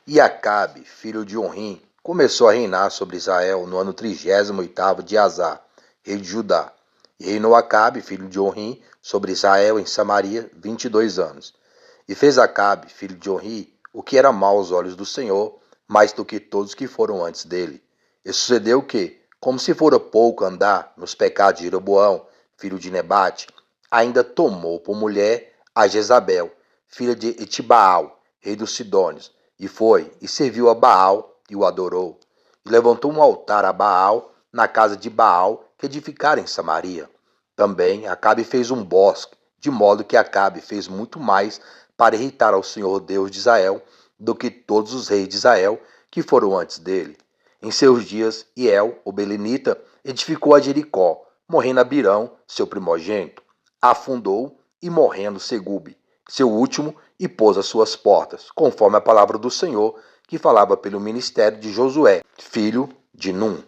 E Acabe, filho de Onrim, começou a reinar sobre Israel no ano 38º de Azar, rei de Judá. E reinou Acabe, filho de Onrim, sobre Israel em Samaria 22 anos. E fez Acabe, filho de Onrim, o que era mau aos olhos do Senhor, mais do que todos que foram antes dele. E sucedeu que, como se fora pouco andar nos pecados de Jeroboão, filho de Nebate, ainda tomou por mulher a Jezabel, filha de Etibaal, rei dos Sidônios, e foi e serviu a Baal e o adorou. E levantou um altar a Baal na casa de Baal que edificara em Samaria. Também Acabe fez um bosque, de modo que Acabe fez muito mais para irritar ao Senhor Deus de Israel do que todos os reis de Israel que foram antes dele. Em seus dias, Iel, o belenita, edificou a Jericó, morrendo Abirão, seu primogênito. Afundou e morrendo Segube, seu último, e pôs as suas portas, conforme a palavra do Senhor, que falava pelo ministério de Josué, filho de Num.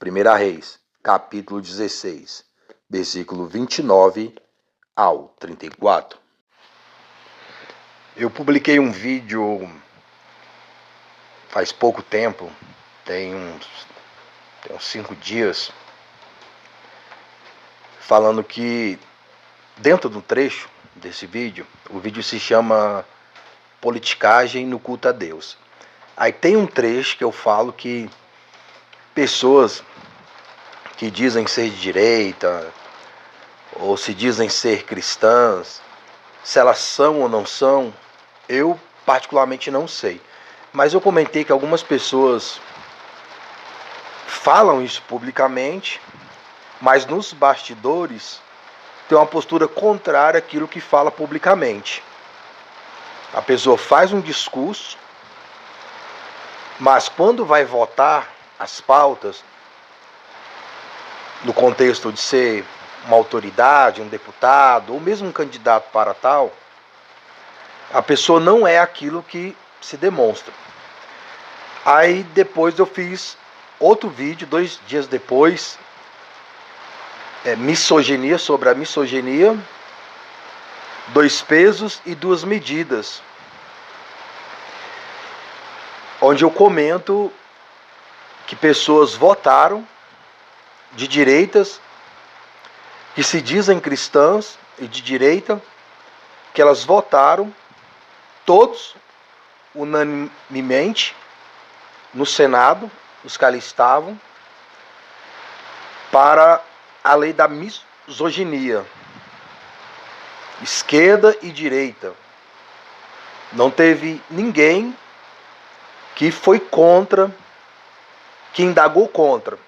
1 Reis, capítulo 16, versículo 29 ao 34. Eu publiquei um vídeo faz pouco tempo, tem uns 5 dias, falando que dentro do trecho desse vídeo, o vídeo se chama Politicagem no Culto a Deus. Aí tem um trecho que eu falo que pessoas que dizem ser de direita, ou se dizem ser cristãs, se elas são ou não são, eu particularmente não sei. Mas eu comentei que algumas pessoas falam isso publicamente, mas nos bastidores tem uma postura contrária àquilo que fala publicamente. A pessoa faz um discurso, mas quando vai votar as pautas, no contexto de ser uma autoridade, um deputado, ou mesmo um candidato para tal, a pessoa não é aquilo que se demonstra. Aí depois eu fiz outro vídeo, 2 dias depois, misoginia, sobre a misoginia, 2 pesos e 2 medidas, onde eu comento que pessoas votaram de direitas, que se dizem cristãs e de direita, que elas votaram, todos, unanimemente, no Senado, os que ali estavam, para a lei da misoginia, esquerda e direita. Não teve ninguém que foi contra, que indagou contra.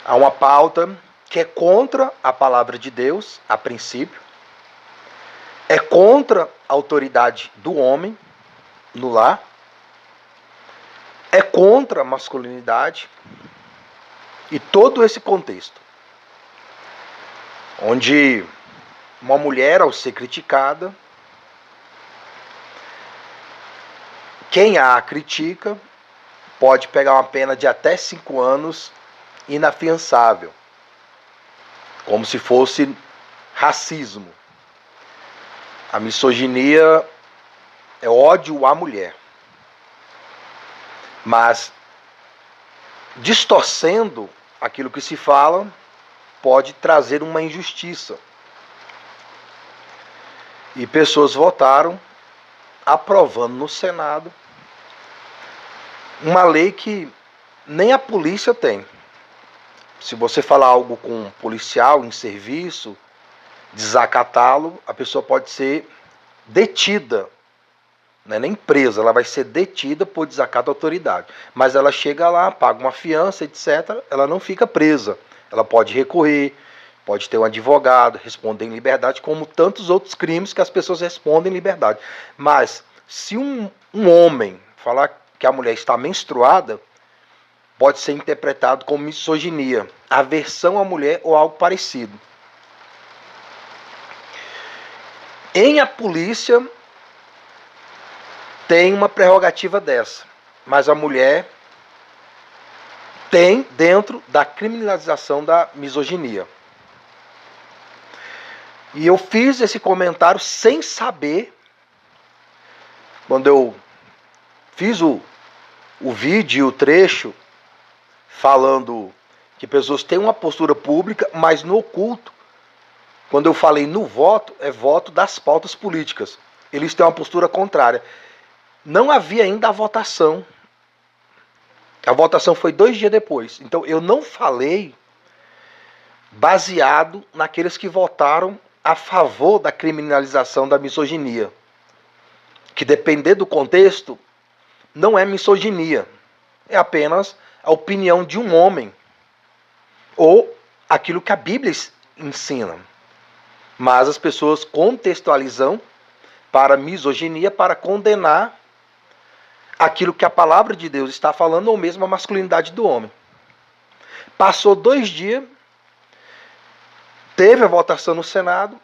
Há uma pauta que é contra a palavra de Deus, a princípio, é contra a autoridade do homem no lar, é contra a masculinidade e todo esse contexto, onde uma mulher, ao ser criticada, quem a critica pode pegar uma pena de até 5 anos inafiançável, como se fosse racismo. A misoginia é ódio à mulher, mas distorcendo aquilo que se fala, pode trazer uma injustiça. E pessoas votaram aprovando no Senado uma lei que nem a polícia tem. Se você falar algo com um policial em serviço, desacatá-lo, a pessoa pode ser detida, não é nem presa, ela vai ser detida por desacato à autoridade. Mas ela chega lá, paga uma fiança, etc., ela não fica presa. Ela pode recorrer, pode ter um advogado, responder em liberdade, como tantos outros crimes que as pessoas respondem em liberdade. Mas se um homem falar que a mulher está menstruada, pode ser interpretado como misoginia, aversão à mulher ou algo parecido. A polícia tem uma prerrogativa dessa, mas a mulher tem dentro da criminalização da misoginia. E eu fiz esse comentário sem saber, quando eu fiz o vídeo e o trecho falando que pessoas têm uma postura pública, mas no oculto, quando eu falei no voto, é voto das pautas políticas. Eles têm uma postura contrária. Não havia ainda a votação. A votação foi 2 dias depois. Então eu não falei baseado naqueles que votaram a favor da criminalização da misoginia. Que depender do contexto, não é misoginia. É apenas a opinião de um homem. Ou aquilo que a Bíblia ensina. Mas as pessoas contextualizam para misoginia, para condenar aquilo que a palavra de Deus está falando, ou mesmo a masculinidade do homem. Passou 2 dias, teve a votação no Senado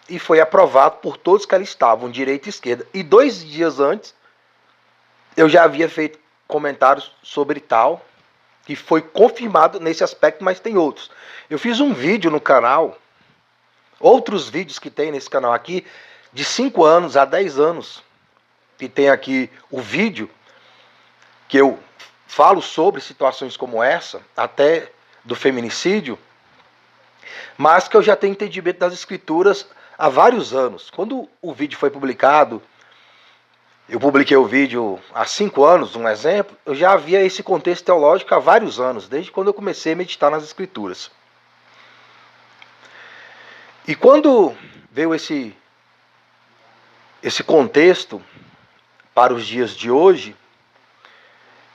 e foi aprovado por todos que ali estavam, direita e esquerda. E 2 dias antes, eu já havia feito comentários sobre tal, que foi confirmado nesse aspecto, mas tem outros. Eu fiz um vídeo no canal, outros vídeos que tem nesse canal aqui, de 5 anos a 10 anos, que tem aqui o vídeo, que eu falo sobre situações como essa, até do feminicídio, mas que eu já tenho entendimento das escrituras há vários anos. Quando o vídeo foi publicado, eu publiquei o vídeo há 5 anos, um exemplo, eu já havia esse contexto teológico há vários anos, desde quando eu comecei a meditar nas escrituras. E quando veio esse contexto para os dias de hoje,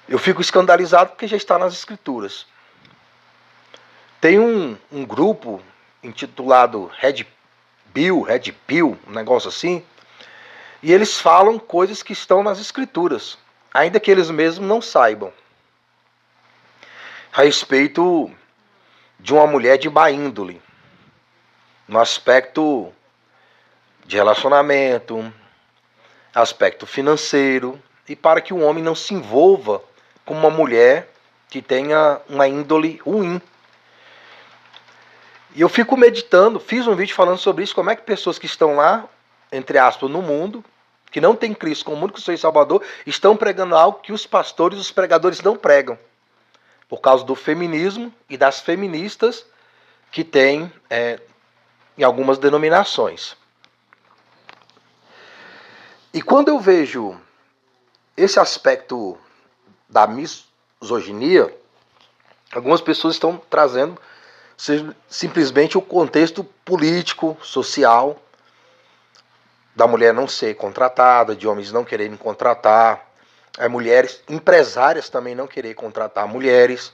eu fico escandalizado porque já está nas escrituras. Tem um grupo intitulado Red Pill, um negócio assim, e eles falam coisas que estão nas escrituras, ainda que eles mesmos não saibam, a respeito de uma mulher de má índole, no aspecto de relacionamento, aspecto financeiro, e para que o homem não se envolva com uma mulher que tenha uma índole ruim. E eu fico meditando, fiz um vídeo falando sobre isso, como é que pessoas que estão lá, entre aspas, no mundo, que não tem Cristo como único Senhor e Salvador, estão pregando algo que os pastores e os pregadores não pregam, por causa do feminismo e das feministas que tem em algumas denominações. E quando eu vejo esse aspecto da misoginia, algumas pessoas estão trazendo simplesmente o contexto político, social, da mulher não ser contratada, de homens não quererem contratar, mulheres, empresárias também não querer contratar mulheres,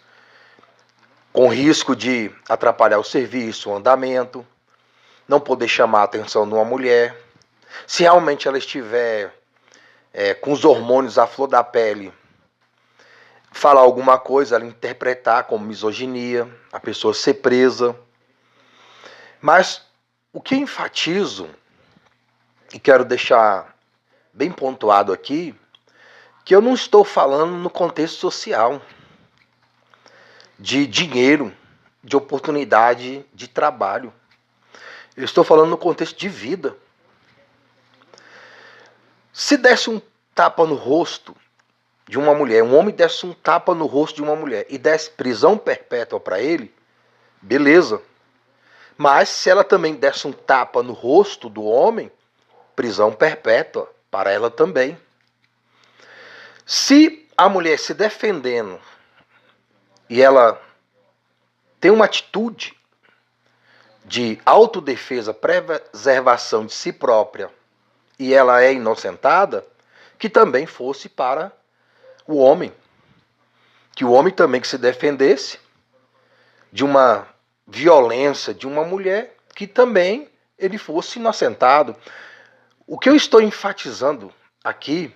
com risco de atrapalhar o serviço, o andamento, não poder chamar a atenção de uma mulher. Se realmente ela estiver com os hormônios à flor da pele, falar alguma coisa, ela interpretar como misoginia, a pessoa ser presa. Mas o que enfatizo, e quero deixar bem pontuado aqui, que eu não estou falando no contexto social, de dinheiro, de oportunidade de trabalho. Eu estou falando no contexto de vida. Se desse um tapa no rosto de uma mulher, um homem desse um tapa no rosto de uma mulher e desse prisão perpétua para ele, beleza. Mas se ela também desse um tapa no rosto do homem, prisão perpétua para ela também. Se a mulher se defendendo e ela tem uma atitude de autodefesa, preservação de si própria, e ela é inocentada, que também fosse para o homem. Que o homem também que se defendesse de uma violência de uma mulher, que também ele fosse inocentado. O que eu estou enfatizando aqui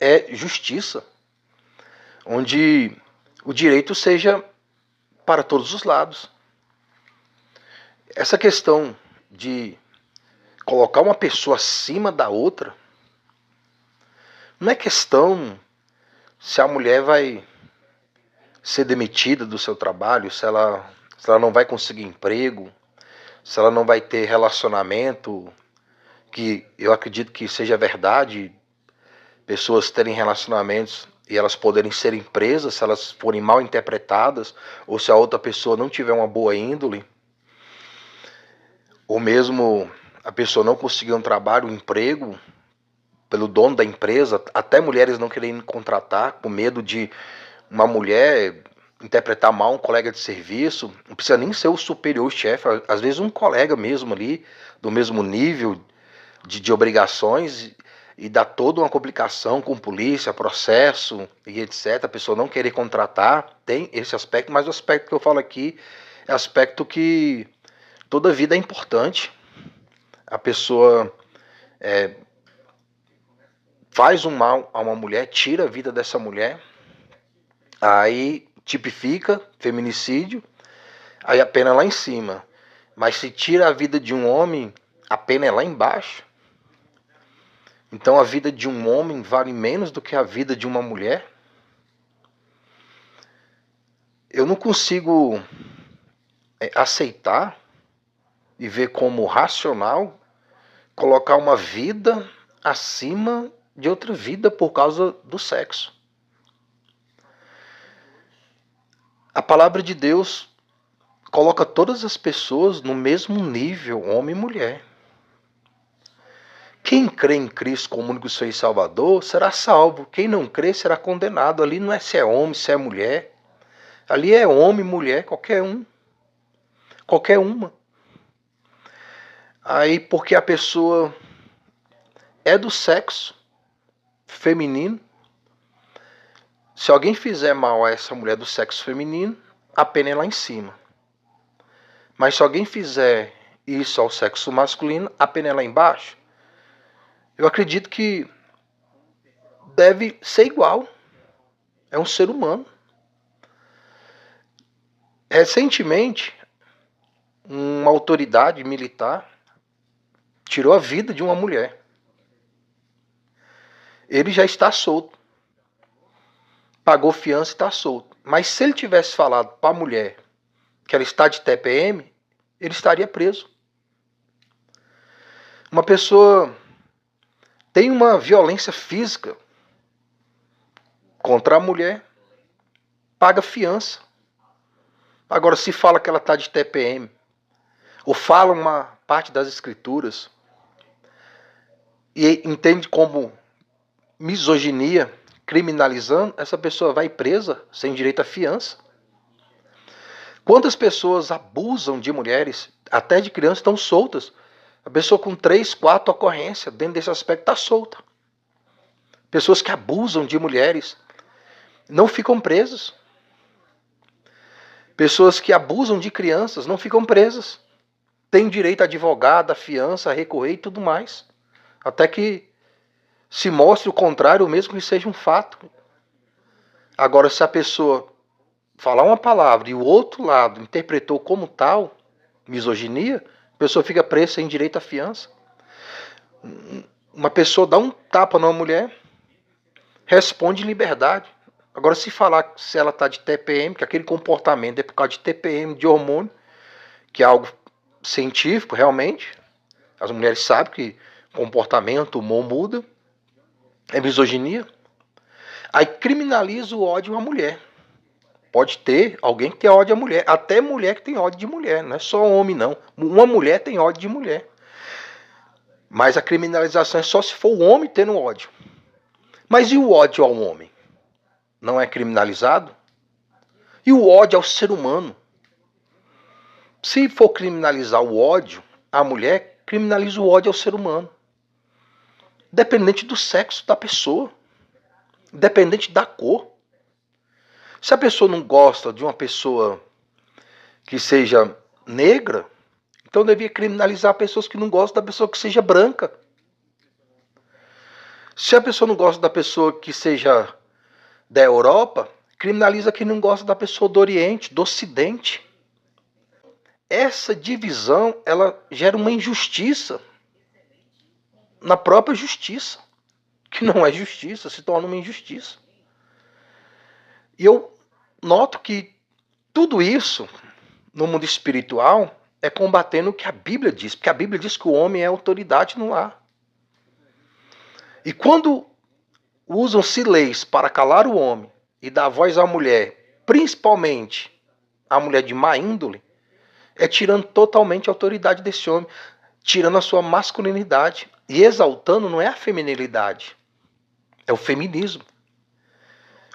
é justiça, onde o direito seja para todos os lados. Essa questão de colocar uma pessoa acima da outra, não é questão se a mulher vai ser demitida do seu trabalho, se ela não vai conseguir emprego, se ela não vai ter relacionamento, que eu acredito que seja verdade, pessoas terem relacionamentos e elas poderem serem presas se elas forem mal interpretadas, ou se a outra pessoa não tiver uma boa índole, ou mesmo a pessoa não conseguir um trabalho, um emprego, pelo dono da empresa, até mulheres não querendo contratar, com medo de uma mulher interpretar mal um colega de serviço. Não precisa nem ser o superior, o chefe, às vezes um colega mesmo ali, do mesmo nível de obrigações, e dá toda uma complicação com polícia, processo e etc. A pessoa não querer contratar, tem esse aspecto, mas o aspecto que eu falo aqui é aspecto que toda vida é importante. A pessoa faz um mal a uma mulher, tira a vida dessa mulher, aí tipifica feminicídio, aí a pena é lá em cima. Mas se tira a vida de um homem, a pena é lá embaixo. Então a vida de um homem vale menos do que a vida de uma mulher? Eu não consigo aceitar e ver como racional colocar uma vida acima de outra vida por causa do sexo. A palavra de Deus coloca todas as pessoas no mesmo nível, homem e mulher. Quem crê em Cristo como único Senhor e Salvador será salvo. Quem não crê será condenado. Ali não é se é homem, se é mulher. Ali é homem, mulher, qualquer um. Qualquer uma. Aí porque a pessoa é do sexo feminino, se alguém fizer mal a essa mulher do sexo feminino, a pena é lá em cima. Mas se alguém fizer isso ao sexo masculino, a pena é lá embaixo. Eu acredito que deve ser igual. É um ser humano. Recentemente, uma autoridade militar tirou a vida de uma mulher. Ele já está solto. Pagou fiança e está solto. Mas se ele tivesse falado para a mulher que ela está de TPM, ele estaria preso. Uma pessoa tem uma violência física contra a mulher, paga fiança. Agora, se fala que ela está de TPM, ou fala uma parte das escrituras, e entende como misoginia, criminalizando, essa pessoa vai presa sem direito à fiança. Quantas pessoas abusam de mulheres, até de crianças, estão soltas? A pessoa com 3, 4 ocorrências, dentro desse aspecto, está solta. Pessoas que abusam de mulheres não ficam presas. Pessoas que abusam de crianças não ficam presas. Têm direito a advogado, a fiança, a recorrer e tudo mais. Até que se mostre o contrário, mesmo que seja um fato. Agora, se a pessoa falar uma palavra e o outro lado interpretou como tal, misoginia, a pessoa fica presa sem direito à fiança. Uma pessoa dá um tapa numa mulher, responde em liberdade. Agora, se falar se ela está de TPM, que aquele comportamento é por causa de TPM, de hormônio, que é algo científico realmente, as mulheres sabem que comportamento, humor muda, é misoginia. Aí criminaliza o ódio à mulher. Pode ter alguém que tem ódio à mulher, até mulher que tem ódio de mulher, não é só homem não. Uma mulher tem ódio de mulher. Mas a criminalização é só se for o homem tendo ódio. Mas e o ódio ao homem? Não é criminalizado? E o ódio ao ser humano? Se for criminalizar o ódio à mulher, criminaliza o ódio ao ser humano. Dependente do sexo da pessoa. Dependente da cor. Se a pessoa não gosta de uma pessoa que seja negra, então devia criminalizar pessoas que não gostam da pessoa que seja branca. Se a pessoa não gosta da pessoa que seja da Europa, criminaliza quem não gosta da pessoa do Oriente, do Ocidente. Essa divisão, ela gera uma injustiça na própria justiça, que não é justiça, se torna uma injustiça. E eu noto que tudo isso, no mundo espiritual, é combatendo o que a Bíblia diz, porque a Bíblia diz que o homem é autoridade no lar. E quando usam-se leis para calar o homem e dar voz à mulher, principalmente a mulher de má índole, é tirando totalmente a autoridade desse homem, tirando a sua masculinidade e exaltando não é a feminilidade, é o feminismo.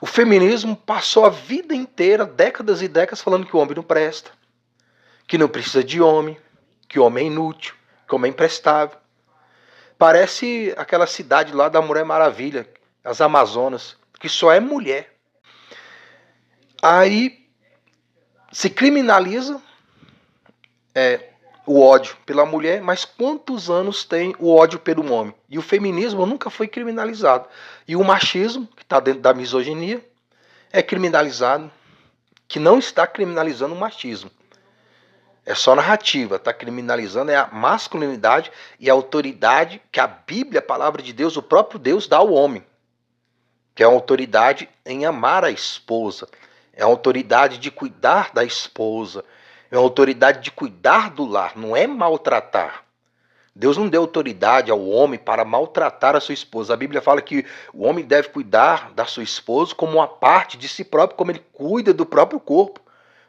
O feminismo passou a vida inteira, décadas e décadas, falando que o homem não presta, que não precisa de homem, que o homem é inútil, que o homem é imprestável. Parece aquela cidade lá da Mulher Maravilha, as Amazonas, que só é mulher. Aí se criminaliza o ódio pela mulher, mas quantos anos tem o ódio pelo homem? E o feminismo nunca foi criminalizado. E o machismo, que está dentro da misoginia, é criminalizado, que não está criminalizando o machismo. É só narrativa, está criminalizando a masculinidade e a autoridade que a Bíblia, a palavra de Deus, o próprio Deus dá ao homem. Que é a autoridade em amar a esposa, é a autoridade de cuidar da esposa, é a autoridade de cuidar do lar, não é maltratar. Deus não deu autoridade ao homem para maltratar a sua esposa. A Bíblia fala que o homem deve cuidar da sua esposa como uma parte de si próprio, como ele cuida do próprio corpo.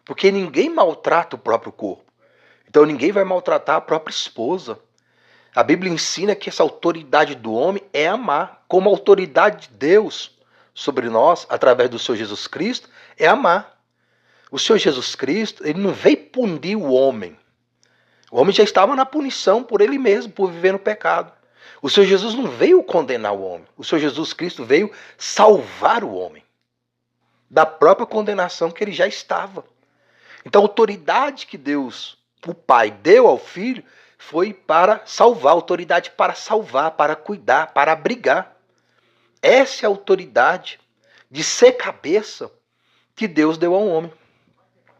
Porque ninguém maltrata o próprio corpo. Então ninguém vai maltratar a própria esposa. A Bíblia ensina que essa autoridade do homem é amar, como a autoridade de Deus sobre nós, através do Senhor Jesus Cristo, é amar. O Senhor Jesus Cristo, ele não veio punir o homem. O homem já estava na punição por ele mesmo, por viver no pecado. O Senhor Jesus não veio condenar o homem. O Senhor Jesus Cristo veio salvar o homem da própria condenação que ele já estava. Então a autoridade que Deus, o Pai, deu ao Filho foi para salvar, autoridade para salvar, para cuidar, para abrigar. Essa é a autoridade de ser cabeça que Deus deu ao homem.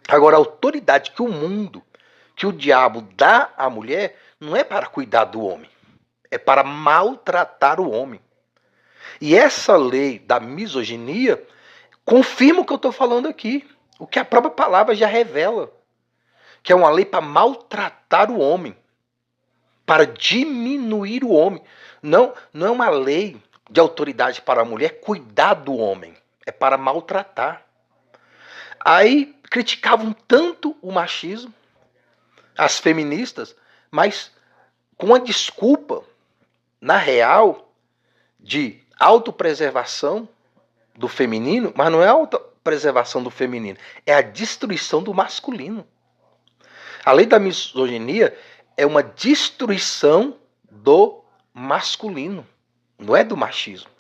Agora, a autoridade que o mundo, que o diabo dá à mulher, não é para cuidar do homem, é para maltratar o homem. E essa lei da misoginia confirma o que eu estou falando aqui, o que a própria palavra já revela, que é uma lei para maltratar o homem, para diminuir o homem. Não é uma lei de autoridade para a mulher cuidar do homem, é para maltratar. Aí criticavam tanto o machismo, as feministas, mas com a desculpa, na real, de autopreservação do feminino, mas não é a autopreservação do feminino, é a destruição do masculino. A lei da misoginia é uma destruição do masculino, não é do machismo.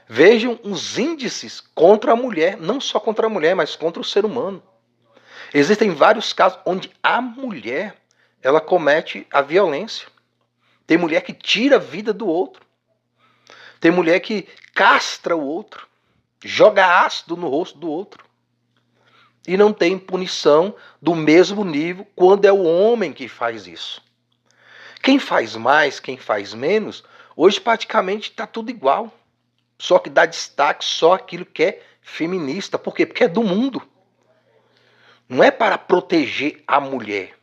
Vejam os índices contra a mulher, não só contra a mulher, mas contra o ser humano. Existem vários casos onde a mulher, ela comete a violência. Tem mulher que tira a vida do outro. Tem mulher que castra o outro, joga ácido no rosto do outro. E não tem punição do mesmo nível quando é o homem que faz isso. Quem faz mais, quem faz menos, hoje praticamente está tudo igual. Só que dá destaque só aquilo que é feminista. Por quê? Porque é do mundo. Não é para proteger a mulher.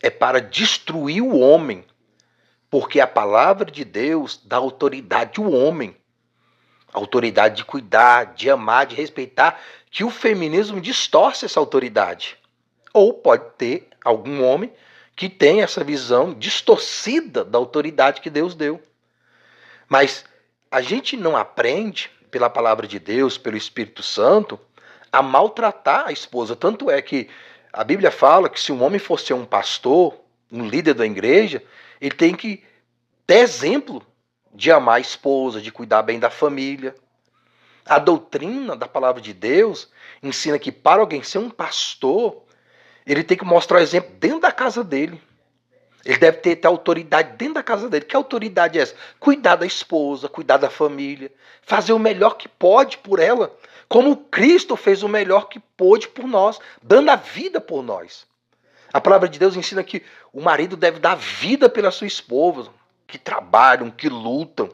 É para destruir o homem. Porque a palavra de Deus dá autoridade ao homem. Autoridade de cuidar, de amar, de respeitar. Que o feminismo distorce essa autoridade. Ou pode ter algum homem que tem essa visão distorcida da autoridade que Deus deu. Mas a gente não aprende, pela palavra de Deus, pelo Espírito Santo, a maltratar a esposa. Tanto é que a Bíblia fala que se um homem for ser um pastor, um líder da igreja, ele tem que ter exemplo de amar a esposa, de cuidar bem da família. A doutrina da palavra de Deus ensina que para alguém ser um pastor, ele tem que mostrar o exemplo dentro da casa dele. Ele deve ter autoridade dentro da casa dele. Que autoridade é essa? Cuidar da esposa, cuidar da família, fazer o melhor que pode por ela, como Cristo fez o melhor que pôde por nós, dando a vida por nós. A palavra de Deus ensina que o marido deve dar vida pela sua esposa, que trabalham, que lutam,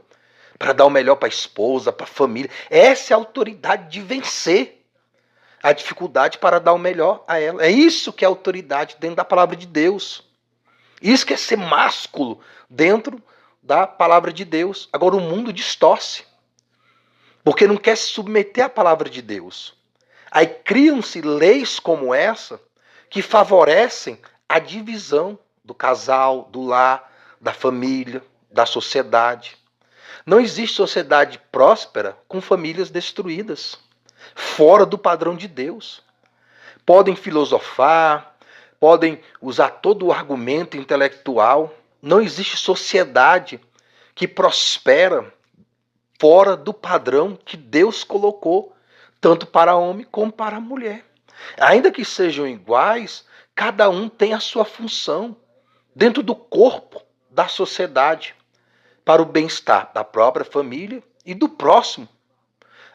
para dar o melhor para a esposa, para a família. Essa é a autoridade de vencer a dificuldade para dar o melhor a ela. É isso que é autoridade dentro da palavra de Deus. Isso que é ser másculo dentro da palavra de Deus. Agora o mundo distorce. porque não quer se submeter à palavra de Deus. Aí criam-se leis como essa que favorecem a divisão do casal, do lar, da família, da sociedade. Não existe sociedade próspera com famílias destruídas, fora do padrão de Deus. Podem filosofar, podem usar todo o argumento intelectual. Não existe sociedade que prospera fora do padrão que Deus colocou, tanto para homem como para mulher. Ainda que sejam iguais, cada um tem a sua função dentro do corpo da sociedade, para o bem-estar da própria família e do próximo.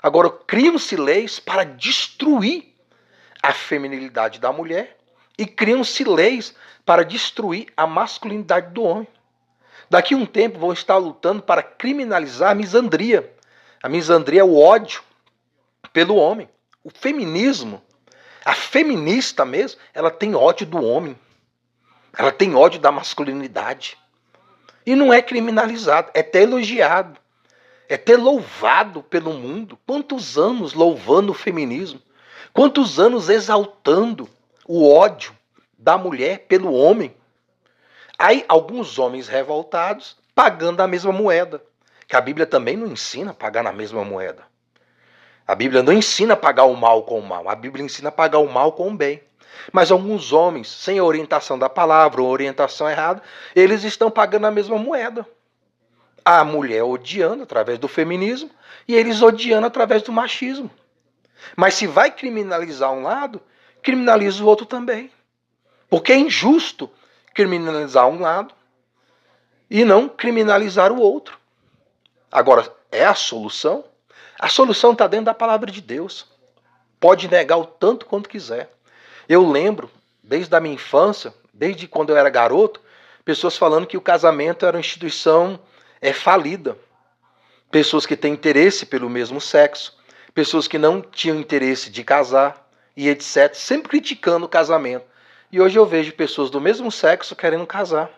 Agora, criam-se leis para destruir a feminilidade da mulher e criam-se leis para destruir a masculinidade do homem. Daqui a um tempo vão estar lutando para criminalizar a misandria. A misandria é o ódio pelo homem. O feminismo, a feminista mesmo, ela tem ódio do homem. Ela tem ódio da masculinidade. E não é criminalizado, é até elogiado. É até louvado pelo mundo. Quantos anos louvando o feminismo? Quantos anos exaltando o ódio da mulher pelo homem? Aí alguns homens revoltados pagando a mesma moeda. Que a Bíblia também não ensina a pagar na mesma moeda. A Bíblia não ensina a pagar o mal com o mal. A Bíblia ensina a pagar o mal com o bem. Mas alguns homens, sem a orientação da palavra ou orientação errada, eles estão pagando a mesma moeda. A mulher odiando através do feminismo e eles odiando através do machismo. Mas se vai criminalizar um lado, criminaliza o outro também. Porque é injusto criminalizar um lado e não criminalizar o outro. Agora, é a solução? A solução está dentro da palavra de Deus. Pode negar o tanto quanto quiser. Eu lembro, desde a minha infância, desde quando eu era garoto, pessoas falando que o casamento era uma instituição falida. Pessoas que têm interesse pelo mesmo sexo, pessoas que não tinham interesse de casar e etc. Sempre criticando o casamento. E hoje eu vejo pessoas do mesmo sexo querendo casar.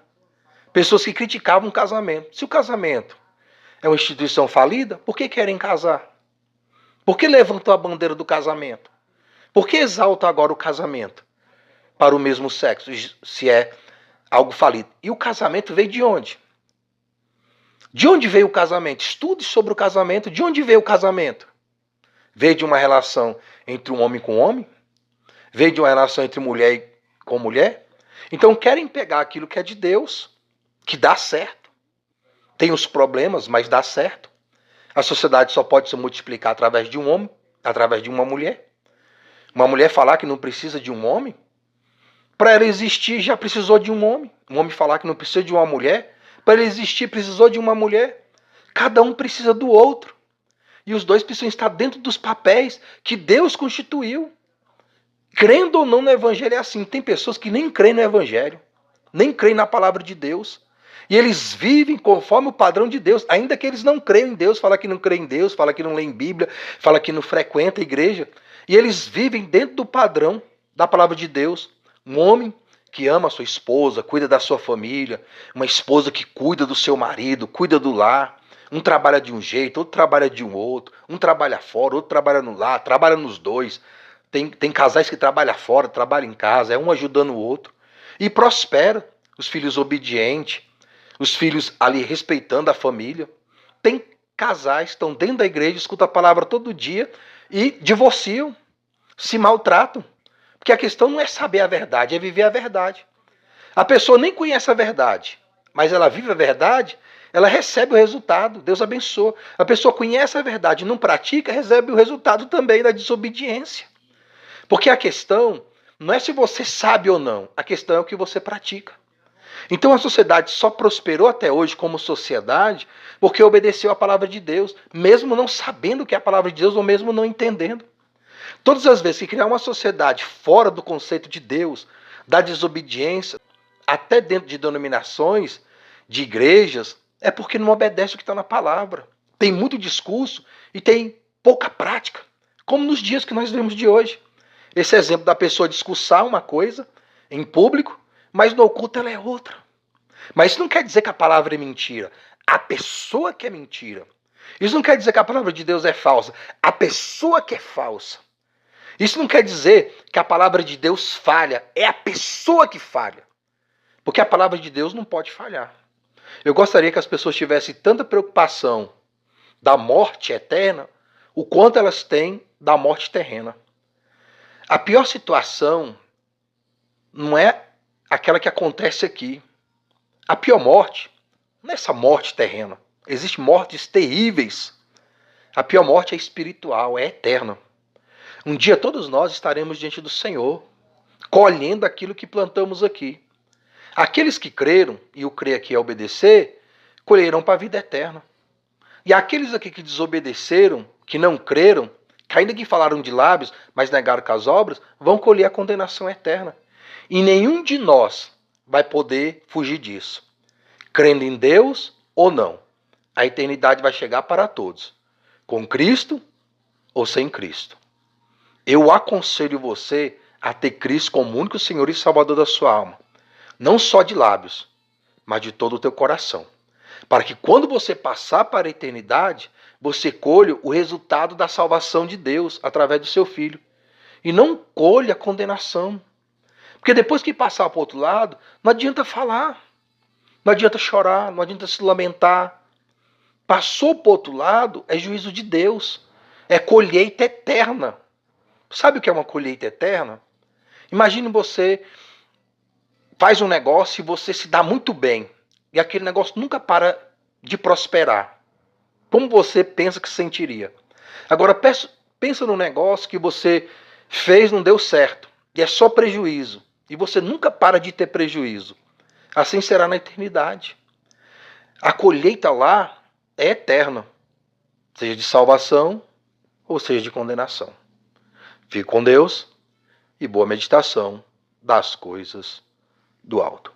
Pessoas que criticavam o casamento. Se o casamento é uma instituição falida, por que querem casar? Por que levantam a bandeira do casamento? Por que exaltam agora o casamento para o mesmo sexo, se é algo falido? E o casamento veio de onde? De onde veio o casamento? Estude sobre o casamento. De onde veio o casamento? Veio de uma relação entre um homem com homem? Veio de uma relação entre mulher com mulher? Então querem pegar aquilo que é de Deus, que dá certo. Tem os problemas, mas dá certo. A sociedade só pode se multiplicar através de um homem, através de uma mulher. Uma mulher falar que não precisa de um homem, para ela existir já precisou de um homem. Um homem falar que não precisa de uma mulher, para ele existir precisou de uma mulher. Cada um precisa do outro. E os dois precisam estar dentro dos papéis que Deus constituiu. Crendo ou não no Evangelho é assim. Tem pessoas que nem creem no Evangelho, nem creem na palavra de Deus. E eles vivem conforme o padrão de Deus, ainda que eles não creiam em Deus, fala que não creem em Deus, fala que não leem Bíblia, fala que não frequenta a igreja. E eles vivem dentro do padrão da palavra de Deus. Um homem que ama a sua esposa, cuida da sua família, uma esposa que cuida do seu marido, cuida do lar. Um trabalha de um jeito, outro trabalha de um outro, um trabalha fora, outro trabalha no lar, trabalha nos dois. Tem casais que trabalham fora, trabalham em casa, é um ajudando o outro. E prospera, os filhos obedientes, os filhos ali respeitando a família. Tem casais que estão dentro da igreja, escutam a palavra todo dia e divorciam, se maltratam. Porque a questão não é saber a verdade, é viver a verdade. A pessoa nem conhece a verdade, mas ela vive a verdade, ela recebe o resultado, Deus abençoa. A pessoa conhece a verdade, não pratica, recebe o resultado também da desobediência. Porque a questão não é se você sabe ou não, a questão é o que você pratica. Então a sociedade só prosperou até hoje como sociedade porque obedeceu a palavra de Deus, mesmo não sabendo o que é a palavra de Deus ou mesmo não entendendo. Todas as vezes que criar uma sociedade fora do conceito de Deus, da desobediência, até dentro de denominações, de igrejas, é porque não obedece o que está na palavra. Tem muito discurso e tem pouca prática, como nos dias que nós vemos de hoje. Esse exemplo da pessoa discursar uma coisa em público, mas no oculto ela é outra. Mas isso não quer dizer que a palavra é mentira. A pessoa que é mentira. Isso não quer dizer que a palavra de Deus é falsa. A pessoa que é falsa. Isso não quer dizer que a palavra de Deus falha. É a pessoa que falha. Porque a palavra de Deus não pode falhar. Eu gostaria que as pessoas tivessem tanta preocupação da morte eterna, o quanto elas têm da morte terrena. A pior situação não é aquela que acontece aqui. A pior morte não é essa morte terrena. Existem mortes terríveis. A pior morte é espiritual, é eterna. Um dia todos nós estaremos diante do Senhor, colhendo aquilo que plantamos aqui. Aqueles que creram, e o crer aqui é obedecer, colherão para a vida eterna. E aqueles aqui que desobedeceram, que não creram, que ainda que falaram de lábios, mas negaram com as obras, vão colher a condenação eterna. E nenhum de nós vai poder fugir disso. Crendo em Deus ou não, a eternidade vai chegar para todos. Com Cristo ou sem Cristo. Eu aconselho você a ter Cristo como único Senhor e Salvador da sua alma. Não só de lábios, mas de todo o teu coração. Para que quando você passar para a eternidade, você colha o resultado da salvação de Deus através do seu Filho. E não colha a condenação. Porque depois que passar para o outro lado, não adianta falar. Não adianta chorar, não adianta se lamentar. Passou para o outro lado, é juízo de Deus. É colheita eterna. Sabe o que é uma colheita eterna? Imagine você faz um negócio e você se dá muito bem. E aquele negócio nunca para de prosperar. Como você pensa que sentiria? Agora pensa num negócio que você fez, não deu certo. E é só prejuízo. E você nunca para de ter prejuízo. Assim será na eternidade. A colheita lá é eterna. Seja de salvação ou seja de condenação. Fique com Deus e boa meditação das coisas do alto.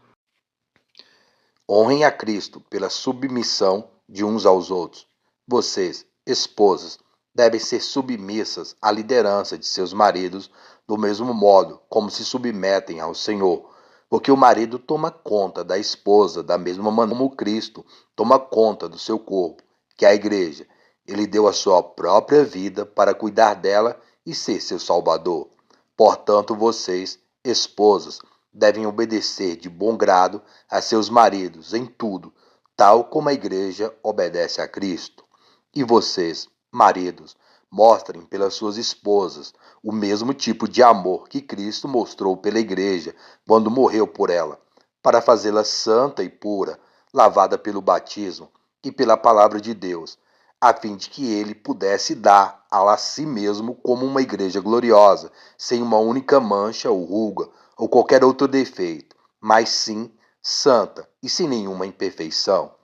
Honrem a Cristo pela submissão de uns aos outros. Vocês, esposas, devem ser submissas à liderança de seus maridos do mesmo modo como se submetem ao Senhor, porque o marido toma conta da esposa da mesma maneira como Cristo toma conta do seu corpo, que é a igreja. Ele deu a sua própria vida para cuidar dela e ser seu salvador. Portanto, vocês, esposas, devem obedecer de bom grado a seus maridos em tudo, tal como a igreja obedece a Cristo. E vocês, maridos, mostrem pelas suas esposas o mesmo tipo de amor que Cristo mostrou pela igreja quando morreu por ela, para fazê-la santa e pura, lavada pelo batismo e pela palavra de Deus, a fim de que ele pudesse dar a si mesmo como uma igreja gloriosa, sem uma única mancha ou ruga, ou qualquer outro defeito, mas sim santa e sem nenhuma imperfeição.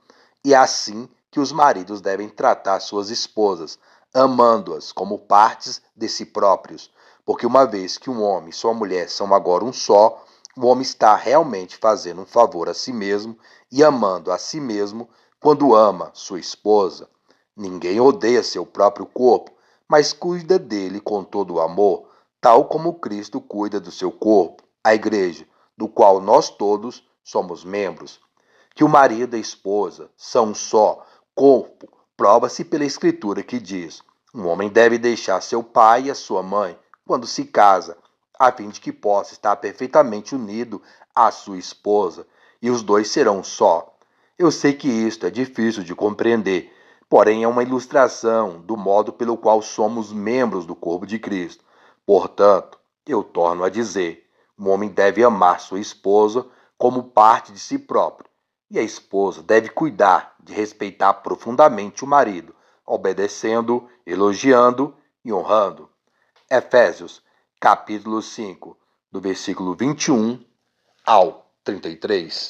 E é assim que os maridos devem tratar suas esposas, amando-as como partes de si próprios, porque uma vez que um homem e sua mulher são agora um só, o homem está realmente fazendo um favor a si mesmo e amando a si mesmo quando ama sua esposa. Ninguém odeia seu próprio corpo, mas cuida dele com todo o amor, tal como Cristo cuida do seu corpo, a igreja, do qual nós todos somos membros. Que o marido e a esposa são um só corpo, prova-se pela Escritura que diz: um homem deve deixar seu pai e a sua mãe quando se casa, a fim de que possa estar perfeitamente unido à sua esposa, e os dois serão um só. Eu sei que isto é difícil de compreender, porém é uma ilustração do modo pelo qual somos membros do corpo de Cristo. Portanto, eu torno a dizer: um homem deve amar sua esposa como parte de si próprio, e a esposa deve cuidar de respeitar profundamente o marido, obedecendo, elogiando e honrando. Efésios, capítulo 5, do versículo 21 ao 33.